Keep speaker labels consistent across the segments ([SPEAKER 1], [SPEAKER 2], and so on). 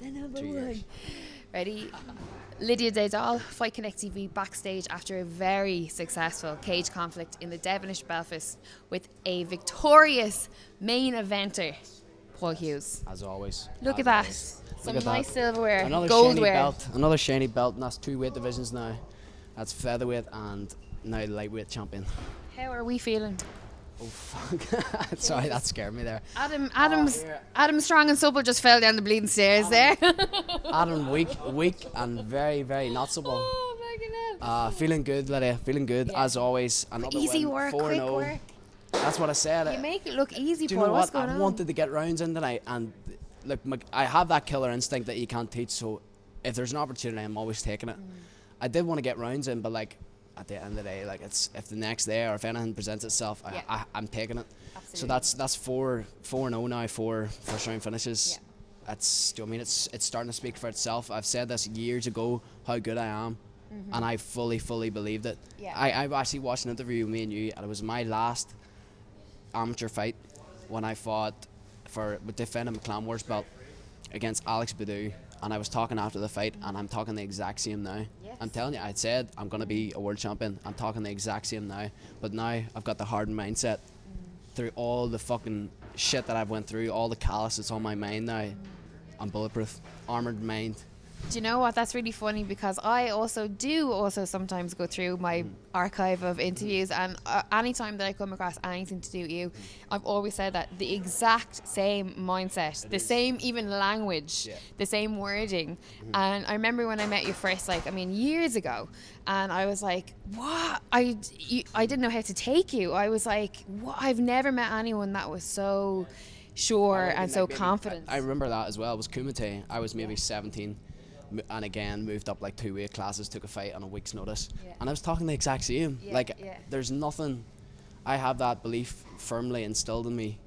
[SPEAKER 1] The number
[SPEAKER 2] 2
[SPEAKER 1] one.
[SPEAKER 2] years.
[SPEAKER 1] Ready? Lydia Daydal, Fight Connect TV backstage after a very successful cage conflict in the Devenish Belfast with a victorious main eventer, Paul Hughes.
[SPEAKER 2] As always.
[SPEAKER 1] Look
[SPEAKER 2] as
[SPEAKER 1] at that.
[SPEAKER 2] always.
[SPEAKER 1] Some
[SPEAKER 2] Look at
[SPEAKER 1] nice
[SPEAKER 2] that.
[SPEAKER 1] silverware,
[SPEAKER 2] Another
[SPEAKER 1] goldware.
[SPEAKER 2] Another shiny belt, and that's 2 weight divisions now. That's featherweight and now lightweight champion.
[SPEAKER 1] How are we feeling?
[SPEAKER 2] Oh fuck! Sorry, that scared me there.
[SPEAKER 1] Adam Strong and Supple just fell down the bleeding stairs there.
[SPEAKER 2] Adam weak and very, very not supple.
[SPEAKER 1] Oh my goodness.
[SPEAKER 2] Feeling good, Lydia. Feeling good as always. Another
[SPEAKER 1] Easy
[SPEAKER 2] win,
[SPEAKER 1] work,
[SPEAKER 2] 4-0.
[SPEAKER 1] quick work.
[SPEAKER 2] That's what I said.
[SPEAKER 1] You make it look easy,
[SPEAKER 2] Do you
[SPEAKER 1] Paul.
[SPEAKER 2] know
[SPEAKER 1] What's
[SPEAKER 2] what?
[SPEAKER 1] going
[SPEAKER 2] I
[SPEAKER 1] on?
[SPEAKER 2] wanted to get rounds in tonight, and look, I have that killer instinct that you can't teach. So if there's an opportunity, I'm always taking it. I did want to get rounds in, but like at the end of the day, like it's if the next day or if anything presents itself, I'm taking it.
[SPEAKER 1] Absolutely.
[SPEAKER 2] So that's 4-0 now, 4 first round finishes.
[SPEAKER 1] Yeah.
[SPEAKER 2] That's, do you know what I mean, it's starting to speak for itself. I've said this years ago how good I am, and I fully believed it.
[SPEAKER 1] Yeah.
[SPEAKER 2] I actually watched an interview with me and you, and it was my last amateur fight when I fought for defending McColgan Wars belt against Alex Badu, and I was talking after the fight, and I'm talking the exact same now.
[SPEAKER 1] Yes.
[SPEAKER 2] I'm telling you, I said I'm gonna be a world champion. I'm talking the exact same now, but now I've got the hardened mindset through all the fucking shit that I've went through, all the callous that's on my mind now. I'm bulletproof, armored mind.
[SPEAKER 1] Do you know what? That's really funny because I also sometimes go through my archive of interviews, and anytime that I come across anything to do with you, I've always said that the exact same mindset, the same even language, the same wording. And I remember when I met you first, years ago, and I was like, what? I didn't know how to take you. I was like, what? I've never met anyone that was so sure and so confident.
[SPEAKER 2] I remember that as well. It was Kumite. I was maybe 17. And again, moved up like 2 weight classes, took a fight on a week's notice, and I was talking the exact same. There's nothing. I have that belief firmly instilled in me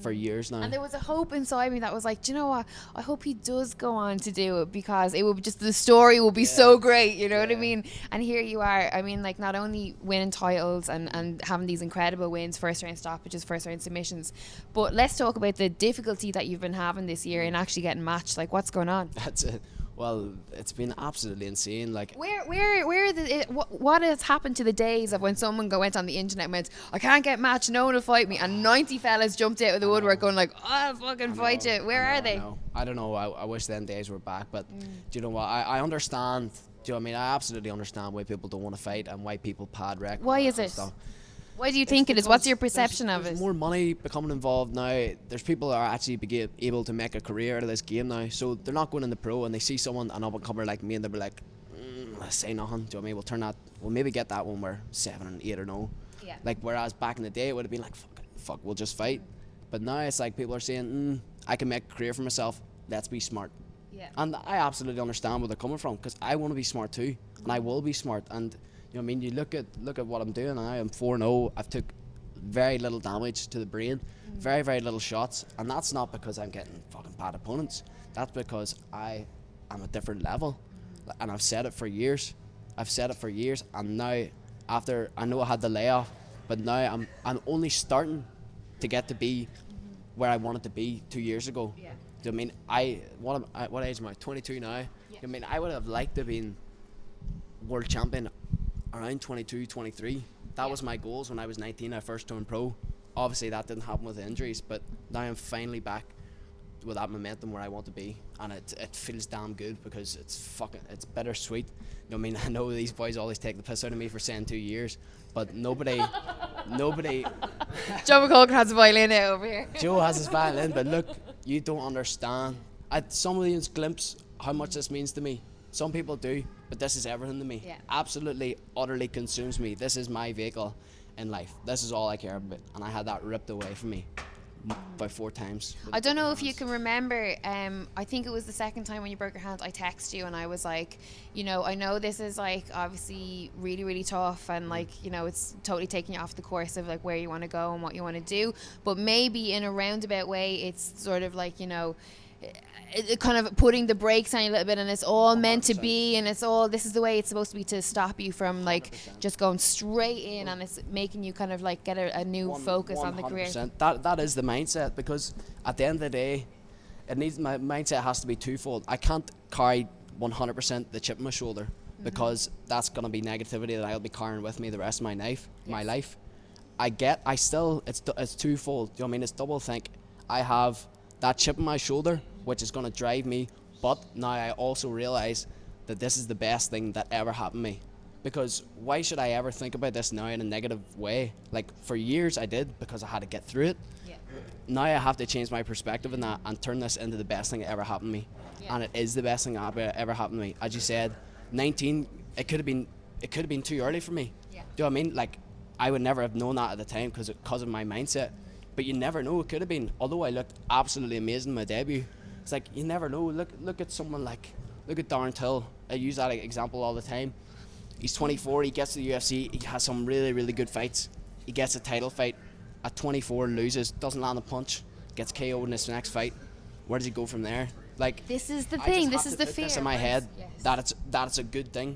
[SPEAKER 2] for years now.
[SPEAKER 1] And there was a hope inside me that was like, do you know what? I hope he does go on to do it, because it would just, the story will be so great. You know what I mean? And here you are. I mean, like, not only winning titles and having these incredible wins, first round stoppages, first round submissions, but let's talk about the difficulty that you've been having this year in actually getting matched. Like, what's going on?
[SPEAKER 2] That's it. Well, it's been absolutely insane. Like,
[SPEAKER 1] what has happened to the days of when someone went on the internet and went, I can't get matched, no one will fight me, and 90 fellas jumped out of the woodwork going like, I'll fucking fight you. Where are they?
[SPEAKER 2] I don't know. I wish them days were back, but do you know what? I understand. Do you know what I mean? I absolutely understand why people don't want to fight and why people pad records.
[SPEAKER 1] Why is it? Why do you think it is? What's your perception of it?
[SPEAKER 2] There's more money becoming involved now. There's people that are actually able to make a career out of this game now. So they're not going in the pro, and they see someone, an up-and-comer like me, and they'll be like, let's say nothing. Do you know what I mean? We'll maybe get that when we're 7 and 8 or no.
[SPEAKER 1] Yeah.
[SPEAKER 2] Like, whereas back in the day, it would have been like, fuck, we'll just fight. But now it's like people are saying, I can make a career for myself. Let's be smart.
[SPEAKER 1] Yeah.
[SPEAKER 2] And I absolutely understand where they're coming from, because I want to be smart too, and I will be smart. And you know what I mean? You look at what I'm doing now. I'm 4-0. I've took very little damage to the brain, very, very little shots, and that's not because I'm getting fucking bad opponents. That's because I am a different level, and I've said it for years. And now, after I know I had the layoff, but now I'm only starting to get to be where I wanted to be 2 years ago.
[SPEAKER 1] Yeah.
[SPEAKER 2] Do you know what I mean? What age am I? 22 now. Yeah. I mean, I would have liked to have been world champion around 22, 23. That was my goals when I was 19. I first turned pro. Obviously, that didn't happen with the injuries, but now I'm finally back with that momentum where I want to be, and it feels damn good, because it's bittersweet. You know what I mean? I know these boys always take the piss out of me for saying 2 years, but nobody.
[SPEAKER 1] Joe McColgan has a violin out over here.
[SPEAKER 2] Joe has his violin, but look, you don't understand. Some of these glimpse how much this means to me. Some people do, but this is everything to me.
[SPEAKER 1] Yeah.
[SPEAKER 2] Absolutely, utterly consumes me. This is my vehicle in life. This is all I care about, and I had that ripped away from me by 4 times.
[SPEAKER 1] I don't know if you can remember, I think it was the second time when you broke your hand, I texted you and I was like, you know, I know this is like obviously really, really tough, and like, you know, it's totally taking you off the course of like where you want to go and what you want to do, but maybe in a roundabout way it's sort of like, you know, kind of putting the brakes on you a little bit, and it's all 100%. Meant to be, and it's all, this is the way it's supposed to be, to stop you from like 100%. Just going straight in, and it's making you kind of like get a new focus on the career.
[SPEAKER 2] That is the mindset, because at the end of the day, my mindset has to be twofold. I can't carry 100% the chip on my shoulder, because that's gonna be negativity that I'll be carrying with me the rest of my life. It's twofold. You know what I mean? It's double think. I have that chip on my shoulder, which is gonna drive me, but now I also realize that this is the best thing that ever happened to me. Because why should I ever think about this now in a negative way? Like, for years I did, because I had to get through it.
[SPEAKER 1] Yeah.
[SPEAKER 2] Now I have to change my perspective in that and turn this into the best thing that ever happened to me. Yeah. And it is the best thing that ever happened to me. As you said, 19, it could have been too early for me. Yeah. Do you know what I mean? Like, I would never have known that at the time because of my mindset. But you never know, it could have been. Although I looked absolutely amazing in my debut, it's like, you never know. Look at someone look at Darren Till. I use that example all the time. He's 24, he gets to the UFC, he has some really, really good fights. He gets a title fight at 24, loses, doesn't land a punch, gets KO'd in his next fight. Where does he go from there? Like,
[SPEAKER 1] this is the thing, this is the fear.
[SPEAKER 2] This in my head, yes, that it's a good thing.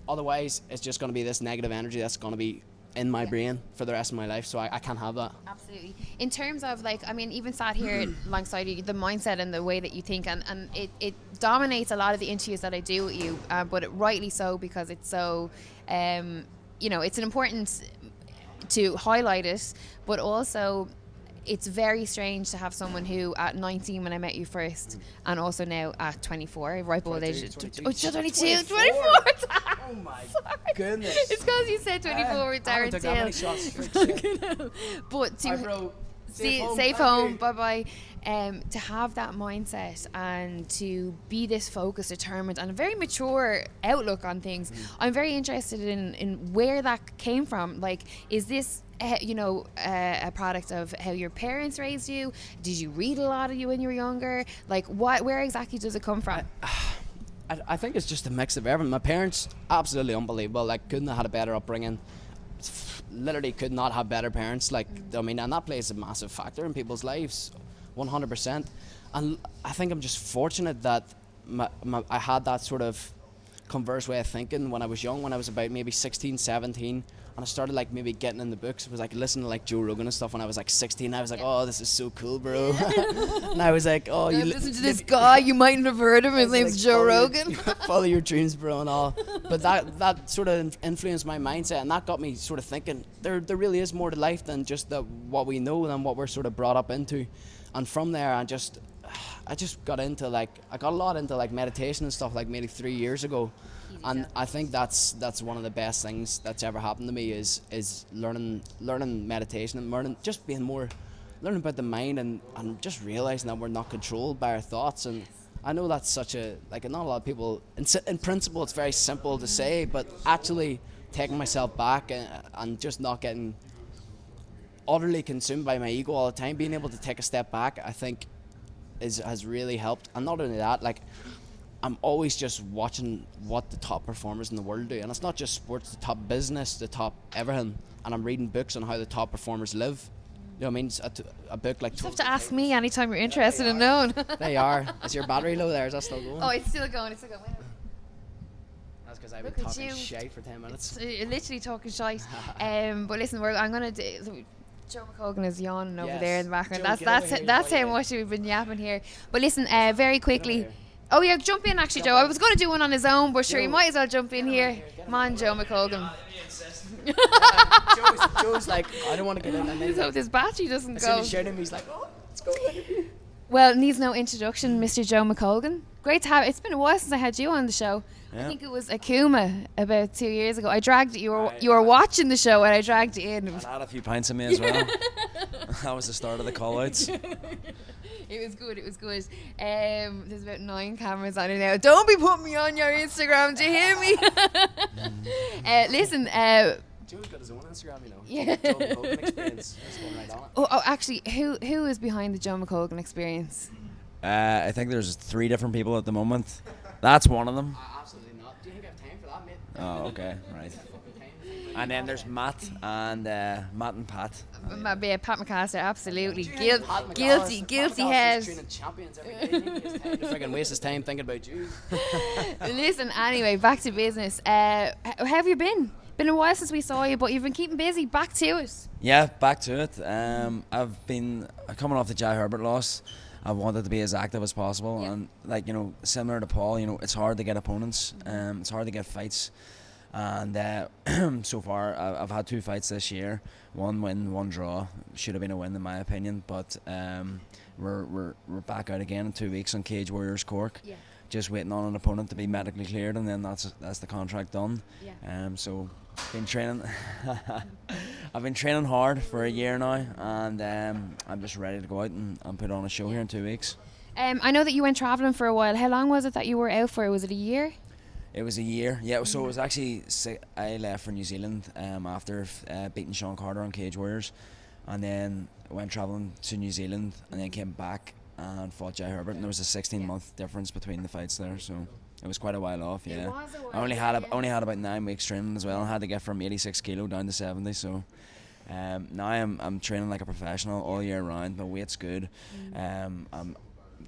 [SPEAKER 2] Otherwise, it's just going to be this negative energy that's going to be in my brain for the rest of my life, so I can't have that.
[SPEAKER 1] Absolutely. In terms of, like, I mean, even sat here alongside you, the mindset and the way that you think, and it dominates a lot of the interviews that I do with you, but rightly so, because it's so, it's an important to highlight it, but also it's very strange to have someone who at 19 when I met you first, and also now at 24, right below the age of 22, 24.
[SPEAKER 2] Oh my goodness.
[SPEAKER 1] It's because you said 24 with Darren Till. But to safe home, bye-bye. To have that mindset and to be this focused, determined, and a very mature outlook on things, I'm very interested in where that came from. Like, is this a product of how your parents raised you? Did you read a lot of you when you were younger? Like, where exactly does it come from?
[SPEAKER 2] I think it's just a mix of everything. My parents, absolutely unbelievable. Like, couldn't have had a better upbringing. Literally could not have better parents. Like, I mean, and that plays a massive factor in people's lives, 100%. And I think I'm just fortunate that I had that sort of converse way of thinking when I was young, when I was about maybe 16, 17. And I started, like, maybe getting in the books. I was like listening to, like, Joe Rogan and stuff when I was like 16. I was like, oh, this is so cool, bro. And I was like, oh, you
[SPEAKER 1] listen to this guy, you mightn't have heard of him. His name's Joe Rogan.
[SPEAKER 2] Follow your dreams, bro, and all. But that sort of influenced my mindset, and that got me sort of thinking there really is more to life than just what we know and what we're sort of brought up into. And from there, I just got into, like, I got a lot into, like, meditation and stuff, like, maybe 3 years ago. And I think that's one of the best things that's ever happened to me is learning meditation and learning about the mind and just realizing that we're not controlled by our thoughts. And I know that's such a, like, not a lot of people, in principle it's very simple to say, but actually taking myself back and just not getting utterly consumed by my ego all the time, being able to take a step back, I think has really helped. And not only that, like, I'm always just watching what the top performers in the world do, and it's not just sports, the top business, the top everything. And I'm reading books on how the top performers live. You know what I mean? It's a book like.
[SPEAKER 1] You have to ask me anytime you're interested in knowing.
[SPEAKER 2] They are. Is your battery low there? Is that still going?
[SPEAKER 1] Oh, it's still going. It's still going.
[SPEAKER 2] That's because I've been talking shite for 10 minutes.
[SPEAKER 1] You're literally talking shite. But listen, I'm gonna do. Joe McColgan is yawning over there in the background.
[SPEAKER 2] Joe,
[SPEAKER 1] that's how much we've been yapping here. But listen, very quickly. Oh yeah, jump in actually, Joe. I was going to do one on his own, but sure, you might as well jump in here. Come on, Joe McColgan.
[SPEAKER 2] Joe's like, I don't want to get in. And
[SPEAKER 1] so this battery doesn't
[SPEAKER 2] as
[SPEAKER 1] go.
[SPEAKER 2] As soon as him, he's like, oh, let's go.
[SPEAKER 1] Well, needs no introduction, Mr. Joe McColgan. Great to have. It's been a while since I had you on the show. Yeah. I think it was Akuma about 2 years ago. I dragged you. You were watching the show, and I dragged you in.
[SPEAKER 3] I had a few pints in me as well. That was the start of the call-outs.
[SPEAKER 1] It was good. There's about 9 cameras on it now. Don't be putting me on your Instagram. Do you hear me? Listen.
[SPEAKER 2] Joe's got his own Instagram, you know.
[SPEAKER 1] Yeah.
[SPEAKER 2] Joe McColgan Experience. That's going right on it.
[SPEAKER 1] Oh, actually, who is behind the Joe McColgan Experience?
[SPEAKER 3] I think there's 3 different people at the moment. That's one of them.
[SPEAKER 2] Absolutely not. Do you think I have time for that, mate?
[SPEAKER 3] Oh, okay, right. And then there's Matt and Pat.
[SPEAKER 1] Pat McCaster, absolutely. Guilty head.
[SPEAKER 2] Freaking waste his time thinking about you.
[SPEAKER 1] Listen, anyway, back to business. How have you been? Been a while since we saw you, but you've been keeping busy. Back to it.
[SPEAKER 3] Yeah, back to it. I've been coming off the Jai Herbert loss. I've wanted to be as active as possible,
[SPEAKER 1] Yeah.
[SPEAKER 3] and like, you know, similar to Paul, you know, it's hard to get opponents, it's hard to get fights, and so far I've had 2 fights this year, 1 win, 1 draw. Should have been a win in my opinion, but we're back out again in 2 weeks on Cage Warriors Cork.
[SPEAKER 1] Yeah.
[SPEAKER 3] Just waiting on an opponent to be medically cleared, and then that's the contract done.
[SPEAKER 1] Yeah.
[SPEAKER 3] So been training. I've been training hard for a year now, and I'm just ready to go out and put on a show here in 2 weeks.
[SPEAKER 1] I know that you went travelling for a while. How long was it that you were out for? Was it a year?
[SPEAKER 3] It was a year, yeah. So it was actually I left for New Zealand after beating Sean Carter on Cage Warriors, and then went travelling to New Zealand, and then came back and fought Jai Herbert, and there was a 16-month difference between the fights there, so it was quite a while off. Yeah,
[SPEAKER 1] It was a while,
[SPEAKER 3] I only had about 9 weeks training as well. I had to get from 86 kilo down to 70, so now I'm training like a professional all year round. My weight's good. I'm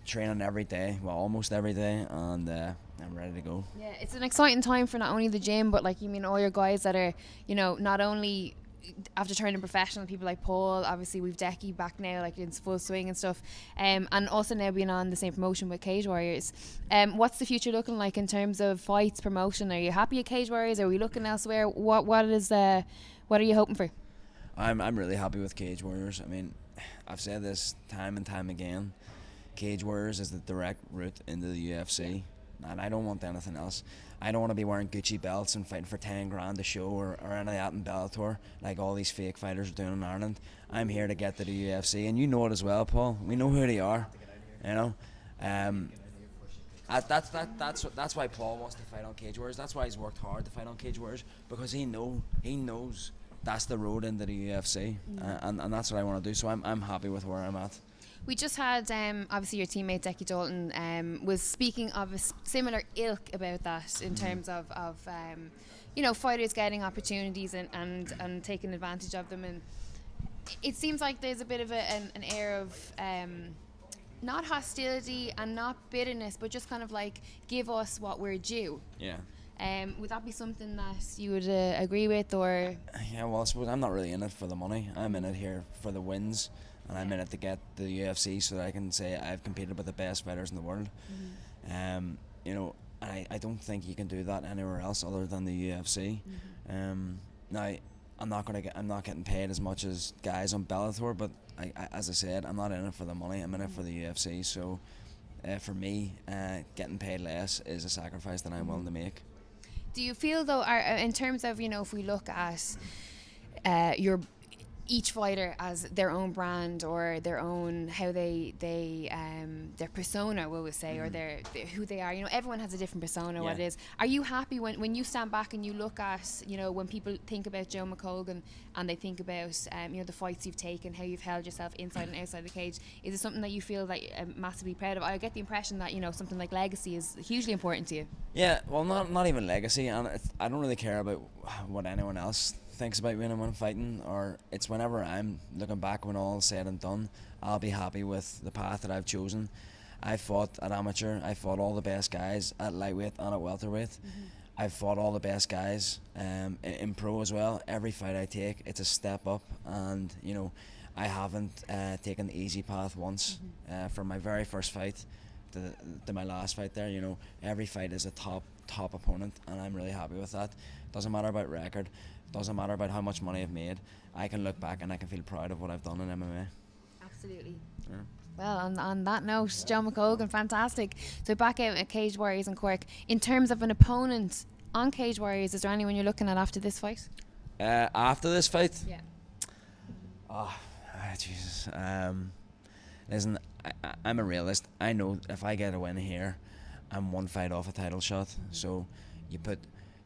[SPEAKER 3] training every day, well, almost every day, and I'm ready to go.
[SPEAKER 1] Yeah, it's an exciting time for not only the gym, but like, you mean, all your guys that are, you know, not only after turning professional, people like Paul, obviously we've Decky back now, like in full swing and stuff, and also now being on the same promotion with Cage Warriors. What's the future looking like in terms of fights, promotion? Are you happy at Cage Warriors? Are we looking elsewhere? What are you hoping for?
[SPEAKER 3] I'm really happy with Cage Warriors. I mean, I've said this time and time again. Cage Warriors is the direct route into the UFC, and I don't want anything else. I don't want to be wearing Gucci belts and fighting for 10 grand a show or any of that in Bellator like all these fake fighters are doing in Ireland. I'm here to get to the UFC, and you know it as well, Paul. We know who they are, you know. That's why Paul wants to fight on Cage Warriors. That's why he's worked hard to fight on Cage Warriors, because he knows that's the road into the UFC, and that's what I want to do. So I'm happy with where I'm at.
[SPEAKER 1] We just had, obviously your teammate Decky Dalton was speaking of a similar ilk about that in terms of you know, fighters getting opportunities and taking advantage of them, and it seems like there's a bit of an air of not hostility and not bitterness, but just kind of like, give us what we're due.
[SPEAKER 3] Yeah.
[SPEAKER 1] Would that be something that you would agree with, or?
[SPEAKER 3] Yeah, well, I suppose I'm not really in it for the money. I'm in it here for the wins, and I'm in it to get the UFC so that I can say I've competed with the best fighters in the world. You know, I don't think you can do that anywhere else other than the UFC. Now, I'm not getting paid as much as guys on Bellator, but as I said, I'm not in it for the money. I'm in it for the UFC. So, for me, getting paid less is a sacrifice that I'm willing to make.
[SPEAKER 1] Do you feel though, in terms of, you know, if we look at each fighter as their own brand or their own, how they their persona, we would say, or their who they are, you know, everyone has a different persona, what it is. Are you happy when you stand back and you look at, you know, when people think about Joe McColgan and they think about you know, the fights you've taken, how you've held yourself inside and outside the cage, is it something that you feel like massively proud of? I get the impression that, you know, something like legacy is hugely important to you.
[SPEAKER 3] Yeah, well, not even legacy, and I don't really care about what anyone else thinks about me when I'm fighting, or it's whenever I'm looking back when all is said and done, I'll be happy with the path that I've chosen. I fought at amateur, I fought all the best guys at lightweight and at welterweight. I've fought all the best guys in pro as well. Every fight I take, it's a step up, and you know, I haven't taken the easy path once. From my very first fight to my last fight there, you know, every fight is a top opponent, and I'm really happy with that. Doesn't matter about record, doesn't matter about how much money I've made. I can look back and I can feel proud of what I've done in MMA.
[SPEAKER 1] Absolutely.
[SPEAKER 3] Yeah.
[SPEAKER 1] Well, on that note, Joe McColgan, fantastic. So back out at Cage Warriors in Cork. In terms of an opponent on Cage Warriors, is there anyone you're looking at after this fight?
[SPEAKER 3] After this fight?
[SPEAKER 1] Yeah.
[SPEAKER 3] Oh, Jesus. Listen, I'm a realist. I know if I get a win here, I'm one fight off a title shot. So you put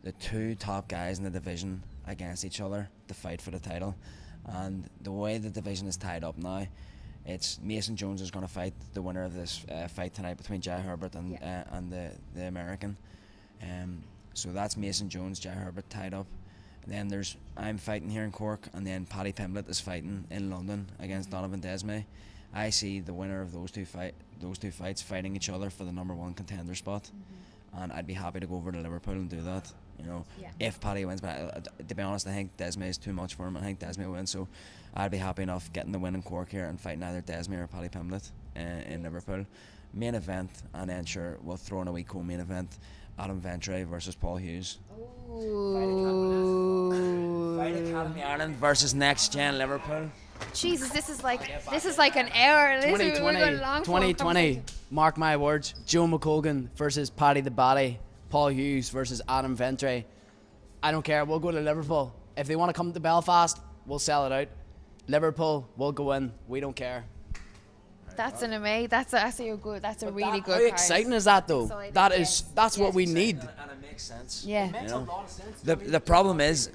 [SPEAKER 3] the 2 top guys in the division against each other to fight for the title, and the way the division is tied up now, it's Mason Jones is going to fight the winner of this fight tonight between Jai Herbert and the American. So that's Mason Jones, Jai Herbert tied up. And then I'm fighting here in Cork, and then Paddy Pimblett is fighting in London against Donovan Desmay. I see the winner of those two fights fighting each other for the #1 contender spot, and I'd be happy to go over to Liverpool and do that. You know,
[SPEAKER 1] Yeah.
[SPEAKER 3] if Paddy wins, but to be honest, I think Desmay is too much for him. I think Desmay will win, so I'd be happy enough getting the win in Cork here and fighting either Desmay or Paddy Pimblett in Liverpool. Main event, and then sure we'll throw in a wee co-main event: Adam Ventre versus Paul Hughes.
[SPEAKER 1] Ooh.
[SPEAKER 3] Fight Academy Ireland versus Next Gen Liverpool.
[SPEAKER 1] Jesus, this is like an hour. This is- we're going long for
[SPEAKER 2] 2020, mark my words, Joe McColgan versus Paddy the Baddy, Paul Hughes versus Adam Ventre. I don't care, we'll go to Liverpool. If they want to come to Belfast, we'll sell it out. Liverpool, we'll go in, we don't care.
[SPEAKER 1] That's an amazing. That's a good. That's a really good.
[SPEAKER 2] How
[SPEAKER 1] card.
[SPEAKER 2] exciting is that though?
[SPEAKER 1] Exciting,
[SPEAKER 2] That's
[SPEAKER 1] yes.
[SPEAKER 2] what we need.
[SPEAKER 3] And it makes sense.
[SPEAKER 1] Yeah.
[SPEAKER 2] Makes
[SPEAKER 3] You
[SPEAKER 2] a
[SPEAKER 3] know,
[SPEAKER 2] lot of sense.
[SPEAKER 3] The problem is,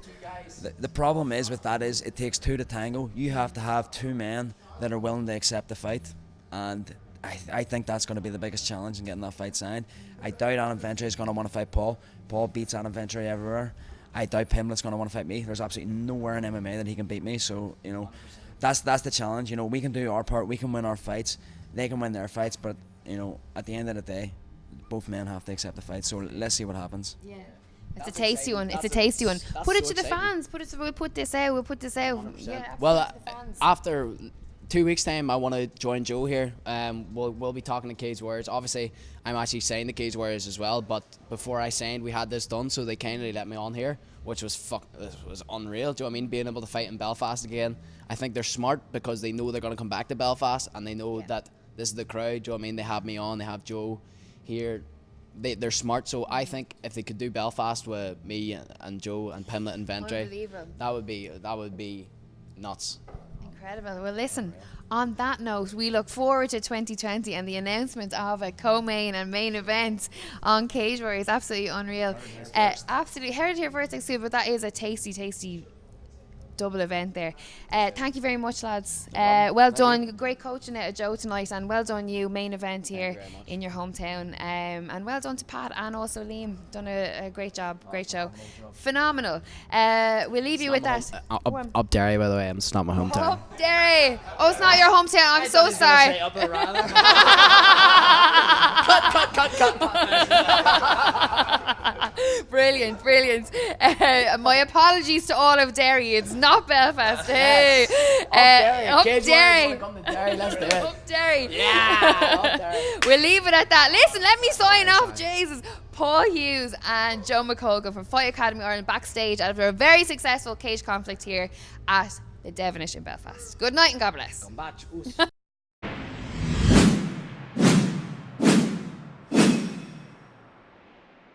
[SPEAKER 3] the problem is with that is it takes two to tango. You have to have two men that are willing to accept the fight, and I think that's going to be the biggest challenge in getting that fight signed. I doubt Adam Ventre is going to want to fight Paul. Paul beats Adam Ventre everywhere. I doubt Pimblett's going to want to fight me. There's absolutely nowhere in MMA that he can beat me. So you know, that's the challenge. You know, we can do our part. We can win our fights. They can win their fights. But you know, at the end of the day, both men have to accept the fight. So let's see what happens.
[SPEAKER 1] Yeah. It's
[SPEAKER 2] That's
[SPEAKER 1] a tasty
[SPEAKER 2] exciting.
[SPEAKER 1] one. It's a
[SPEAKER 2] That's
[SPEAKER 1] tasty one.
[SPEAKER 2] that's
[SPEAKER 1] Put it
[SPEAKER 2] so
[SPEAKER 1] to the
[SPEAKER 2] exciting.
[SPEAKER 1] fans. We'll put this out. We'll put this out. Yeah.
[SPEAKER 2] Well,
[SPEAKER 1] put it to the fans.
[SPEAKER 2] after 2 weeks' time, I want to join Joe here. We'll be talking to Cage Warriors. Obviously, I'm actually signed to Cage Warriors as well. But before I signed, we had this done, so they kindly let me on here, which was was unreal. Do you know what I mean? Being able to fight in Belfast again. I think they're smart because they know they're going to come back to Belfast, and they know that this is the crowd. Do you know what I mean? They have me on. They have Joe here. They're smart. So I think if they could do Belfast with me and Joe and Pimblett and Ventre,
[SPEAKER 1] Unbelievable.
[SPEAKER 2] that would be nuts.
[SPEAKER 1] Incredible. Well, listen, on that note, we look forward to 2020 and the announcement of a co-main and main event on Cage Warriors. Absolutely unreal. Absolutely. Heard it here first, exclusive, but that is a tasty double event there. Thank you very much, lads. Well done. Great coaching out of Joe tonight, and well done you, main event here in your hometown. And well done to Pat and also Liam. Done a great job. Great show. Phenomenal. We'll leave you with that. Go on.
[SPEAKER 2] Up Derry, by the way. It's not my hometown.
[SPEAKER 1] Oh, Derry. Oh, it's not your hometown. I'm so sorry. Brilliant. My apologies to all of Derry. It's not Belfast. Hey. Up Derry.
[SPEAKER 2] Let's do it.
[SPEAKER 1] Up Derry.
[SPEAKER 2] Yeah. Up Derry.
[SPEAKER 1] We'll leave it at that. Listen, let me sign off. Jesus. Paul Hughes and Joe McColgan from Fight Academy Ireland backstage after a very successful cage conflict here at the Devenish in Belfast. Good night and God bless.
[SPEAKER 2] Come back.